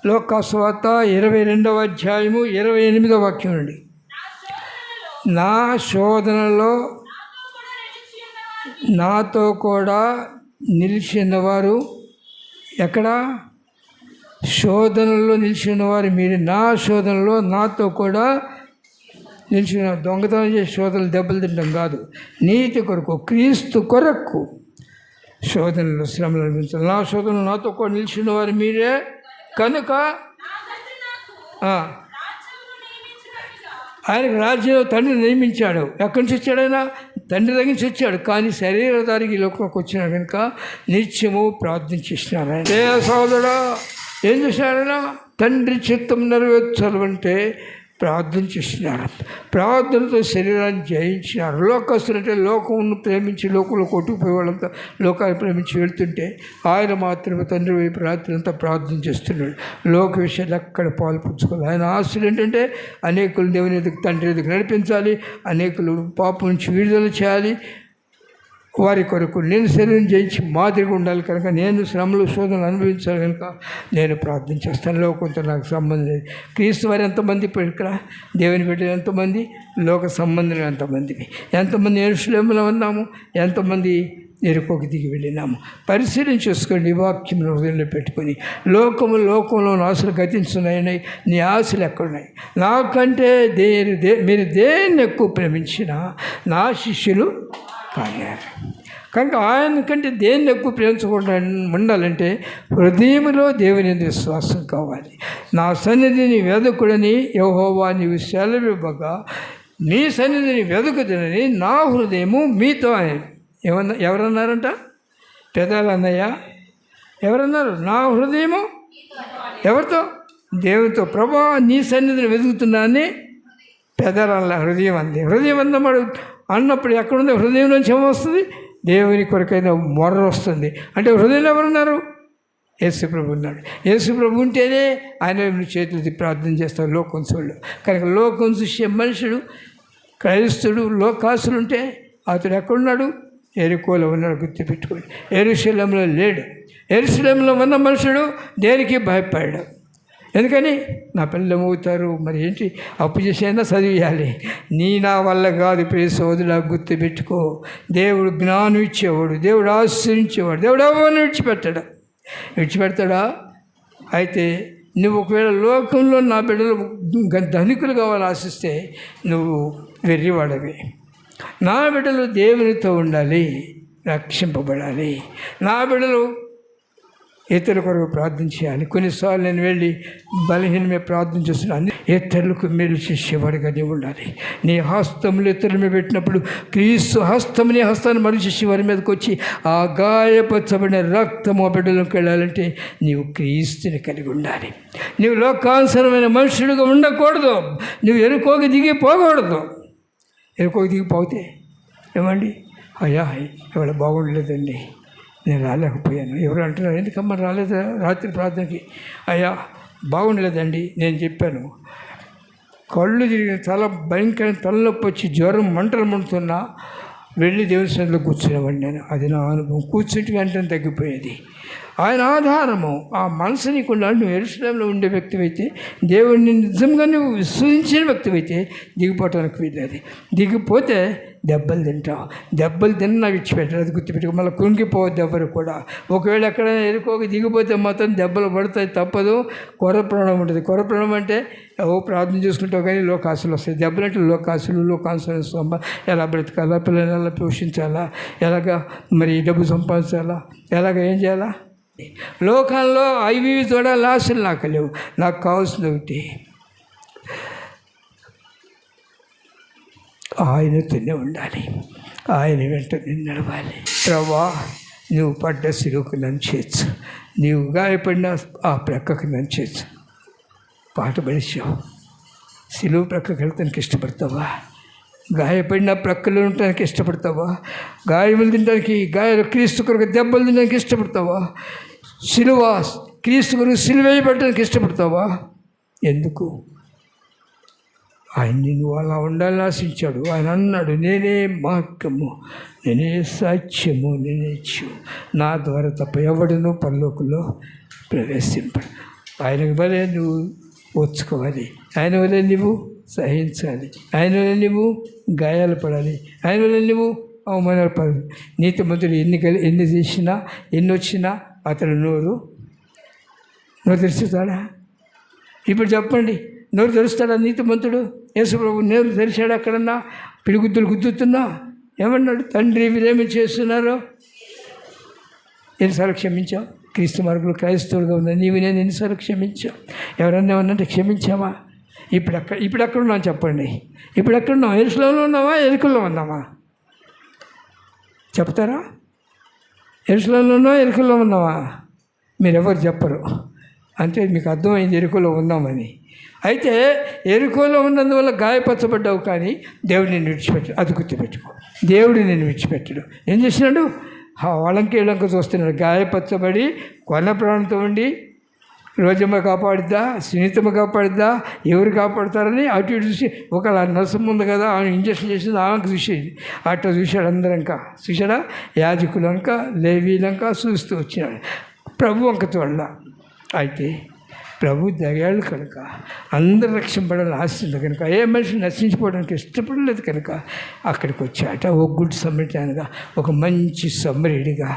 లోకాసువార్త 22వ అధ్యాయము 28వ వాక్యం నుండి. నా శోధనలో నాతో కూడా నిలిచినవారు, ఎక్కడ శోధనలో నిలిచినవారు మీరు, నా శోధనలో నాతో కూడా నిలిచిన. దొంగతనం చేసి శోధనలు దెబ్బలు తినడం కాదు, నీతి కొరకు క్రీస్తు కొరకు శోధనలు శ్రమలు అనిపించాలి. నా శోధనలు నాతో కూడా నిలిచిన వారు మీరే కనుక ఆయనకు రాజ్యం తండ్రి నియమించాడు. ఎక్కడి నుంచి వచ్చాడు? ఆయన తండ్రి దగ్గర నుంచి వచ్చాడు, కానీ శరీరధారికి లోకంలోకి వచ్చినాడు కనుక నిత్యము ప్రార్థించేసినాడు. ఆయన సోదరుడా ఏం చేశాడైనా? తండ్రి చిత్తం నెరవేర్చాలంటే ప్రార్థన చేసినారు. ప్రార్థనతో శరీరాన్ని జయించినారు. లోకస్తులంటే లోకమును ప్రేమించి లోకంలో కొట్టుకుపోయే వాళ్ళంతా లోకాన్ని ప్రేమించి వెళ్తుంటే ఆయన మాత్రమే తండ్రి వైపు రాత్రి అంతా ప్రార్థన చేస్తున్నాడు. లోక విషయాలు ఎక్కడ పాలు పుచ్చుకోవాలి. ఆయన ఆశలు ఏంటంటే అనేకులు దేవుని ఎదుగు తండ్రి ఎదుగు నడిపించాలి, అనేకులు పాపం నుంచి విడుదల చేయాలి. వారి కొరకు నేను శరీరం జయించి మాదిరిగా ఉండాలి కనుక, నేను శ్రమలు శోధనలు అనుభవించాలి కనుక నేను ప్రార్థన చేస్తాను. లోకంతో నాకు సంబంధం లేదు. క్రీస్తు వారు ఎంతమంది ఇప్పుడు ఇక్కడ దేవుని బిడ్డలు ఎంతమంది, లోక సంబంధులు ఎంతమంది యెరూషలేములో ఉన్నాము, ఎంతమంది ఎరుకోకి దిగి వెళ్ళినాము. పరిశీలన చేసుకోండి. ఈ వాక్యం హృదయంలో పెట్టుకొని లోకంలో ఆశలు గతించున్నాయి. నీ ఆశలు ఎక్కడున్నాయి? నాకంటే మీరు దేన్ని ఎక్కువ ప్రేమించినా నా శిష్యులు కాలేరు. కనుక ఆయన కంటే దేన్ని ఎక్కువ ప్రేమించకుండా ఉండాలంటే హృదయంలో దేవుని విశ్వాసం కావాలి. నా సన్నిధిని వెదకుడని యెహోవా నీవు సెలవివ్వగా నీ సన్నిధిని వెదకుదనని నా హృదయము మీతో ఆయన. ఎవరన్నారంట? పెదాలు అన్నయ్య ఎవరన్నారు? నా హృదయము ఎవరితో? దేవునితో. ప్రభా నీ సన్నిధిని వెతుకుతున్నానని పెదాల హృదయం అంది. హృదయం అందమాడు అన్నప్పుడు ఎక్కడుంది? హృదయం నుంచి ఏమొస్తుంది? దేవుని కొరకైనా మొర్ర వస్తుంది. అంటే హృదయంలో ఎవరున్నారు? యేసుప్రభు ఉన్నాడు. యేసుప్రభు ఉంటేనే ఆయన చేతులు ప్రార్థన చేస్తారు లోకంసులు. కనుక లోకం చూసే మనుషుడు క్రైస్తుడు లోకాసులు ఉంటే అతడు ఎక్కడున్నాడు? ఎరుకోలో ఉన్నాడు. గుర్తుపెట్టుకోండి. యెరూషలేములో లేడు. యెరూషలేములో ఉన్న మనుషుడు దేనికి భయపడ్డాడు. ఎందుకని? నా పిల్లలు ఏమవుతారు, మరి ఏంటి అప్పు చేసైనా చదివేయాలి. నా వల్ల కాదు ప్రియ సోదరులా గుర్తుపెట్టుకో. దేవుడు జ్ఞానం ఇచ్చేవాడు, దేవుడు ఆశ్రయించేవాడు. దేవుడు ఎవరిని విడిచిపెడతాడా? అయితే నువ్వు ఒకవేళ లోకంలో నా బిడ్డలు ధనికులు కావాలని ఆశిస్తే నువ్వు వెర్రివాడవి. నా బిడ్డలు దేవునితో ఉండాలి, రక్షింపబడాలి. నా బిడ్డలు ఇతరుల కొరకు ప్రార్థన చేయాలి. కొన్నిసార్లు నేను వెళ్ళి బలహీనమే ప్రార్థన చేస్తున్నాను. ఇతరులకు మేలు చేసేవాడిగానే ఉండాలి. నీ హస్తములు ఇతరుల మీద పెట్టినప్పుడు క్రీస్తు హస్తము నీ హస్తాన్ని మరుగు చేసి వారి మీదకి వచ్చి ఆ గాయపరచబడిన రక్తము బిడ్డలోకి వెళ్ళాలంటే నీవు క్రీస్తుని కలిగి ఉండాలి. నీవు లోకానుసరమైన మనుషుడిగా ఉండకూడదు. నువ్వు ఎరుకోకి దిగిపోకూడదు. ఎరుకోకి దిగిపోతే ఏమండి, అయ్యా ఇవాళ బాగుండలేదండి, నేను రాలేకపోయాను. ఎవరు అంటున్నారు, ఎందుకమ్మా రాలేదా రాత్రి ప్రార్థనకి? అయ్యా బాగుండలేదండి, నేను చెప్పాను. కళ్ళు తిరిగిన చాలా భయంకరమైన తలనొప్పి వచ్చి జ్వరం మంటలు మండుతున్నా వెళ్ళి దేవుని సన్నిధిలో కూర్చునేవాడిని నేను. అది నా అనుభవం. కూర్చుంటే వెంటనే తగ్గిపోయేది. ఆయన ఆధారము ఆ మనసు నీకుండా నువ్వు యెరూషలేములో ఉండే వ్యక్తివైతే, దేవుడిని నిజంగా నువ్వు విశ్వసించిన వ్యక్తివైతే దిగిపోవటానికి వీలేదు. దిగిపోతే దెబ్బలు తింటావు. దెబ్బలు తిన్నా విడిచిపెట్టారు. అది గుర్తుపెట్టుకో. మళ్ళీ కృంగిపోవద్దు ఎవరు కూడా. ఒకవేళ ఎక్కడైనా ఎరుకోకి దిగిపోతే మాత్రం దెబ్బలు పడతాయి, తప్పదు. కొర ప్రాణం ఉంటుంది. కొర ప్రాణం అంటే ప్రార్థన చేసుకుంటావు కానీ లోకాసులు వస్తాయి. దెబ్బలు అంటే లోకాసులు ఎలా బ్రతకాలా, పిల్లల్ని ఎలా పోషించాలా, ఎలాగా మరి డబ్బు సంపాదించాలా, ఎలాగ ఏం చేయాలా. లోకాల్లో అవి చూడాలి ఆశలు నాకు లేవు. నాకు కావాల్సింది ఒకటి, ఆయనతోనే ఉండాలి, ఆయన వెంట నేను నడవాలి. ప్రభా నువ్వు పడ్డ సిలువకు నన్ను చేర్చు, నీవు గాయపడిన ఆ ప్రక్కకు నన్ను చేర్చు. పాట పడిచావు. సిలువ ప్రక్కకి వెళ్తానికి ఇష్టపడతావా? గాయపడిన ప్రక్కలో ఉండటానికి ఇష్టపడతావా? గాయములు తినడానికి, క్రీస్తు కొరకు దెబ్బలు తినడానికి ఇష్టపడతావా? సిలువ క్రీస్తు కొరకు సిలువ వేయబడటానికి ఇష్టపడతావా? ఎందుకు? ఆయన నువ్వు అలా ఉండాలని ఆశించాడు. ఆయన అన్నాడు, నేనే మార్గము, నేనే సాక్ష్యము, నేనే జీవము, నా ద్వారా తప్ప ఎవడనూ పరలోకంలో ప్రవేశింపడు. ఆయనకు వలె నువ్వు ఓర్చుకోవాలి, ఆయన వలె నువ్వు సహించాలి, ఆయన వలె నువ్వు గాయాలు పడాలి, ఆయన వలె నువ్వు అవమానాలు పడాలి. నీతిమంతుడు ఎన్ని చేసినా ఎన్ని వచ్చినా అతడు నోరు తెరుస్తాడా? ఇప్పుడు చెప్పండి, నోరు తెరుస్తాడా నీతిమంతుడు? యేసుప్రభు నోరు తెరిచాడు ఎక్కడన్నా? పిడిగుద్దులు గుద్దుతున్నా ఏమన్నాడు? తండ్రి వీరేమి చేస్తున్నారో ఎన్నిసార్లు క్షమించావు? క్రీస్తు మార్గంలో క్రైస్తవుడుగా ఉన్నా నీవు నేను ఎన్నిసార్లు క్షమించావు? ఎవరన్నా ఏమన్నంటే క్షమించామా? ఇప్పుడు ఎక్కడున్నాం చెప్పండి? ఇప్పుడు ఎక్కడున్నాం? ఎరుసలేములో ఉన్నావా, ఎరుకల్లో ఉన్నామా? చెప్తారా? ఎరుసలేములో ఉన్నావా, ఎరుకల్లో ఉన్నావా? మీరెవరు చెప్పరు. అంటే మీకు అర్థమైంది ఎరుకలో ఉన్నామని. అయితే ఎరుకలో ఉన్నందువల్ల గాయపరచబడ్డావు, కానీ దేవుడు నిన్ను విడిచిపెట్టాడు. అది గుర్తుపెట్టుకో, దేవుడు నిన్ను విడిచిపెట్టాడు. ఏం చేసినాడు? వాళ్ళంక చూస్తున్నాడు. గాయపరచబడి కొన్న ప్రాణంతో ఉండి రోజమ్మ కాపాడిద్దా, సునీతమ్మ కాపాడిద్దా, ఎవరు కాపాడుతారని అటు ఇటు చూసి ఒకళ్ళ నర్సం ఉంది కదా, ఆమె ఇంజక్షన్ చేసింది, ఆమెకు చూసేది. అట్లా చూశాడు. అందరంకా చూశాడా? యాజకులంక లేవీలంక చూస్తూ వచ్చినాడు. ప్రభు వంక చూడాల. అయితే ప్రభు దయాళు కనుక అందరు రక్షింపడాలని ఆశిస్తుంది కనుక, ఏ మనిషి నశించిపోవడానికి ఇష్టపడలేదు కనుక అక్కడికి వచ్చాట. ఒక గుడ్ సమరిటాన్గా, ఒక మంచి సమరీడిగా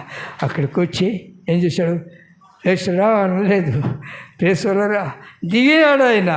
అక్కడికి వచ్చి ఏం చేశాడు? లేచురా అనలేదు, ప్రేసోలరా దిగినాడు ఆయన.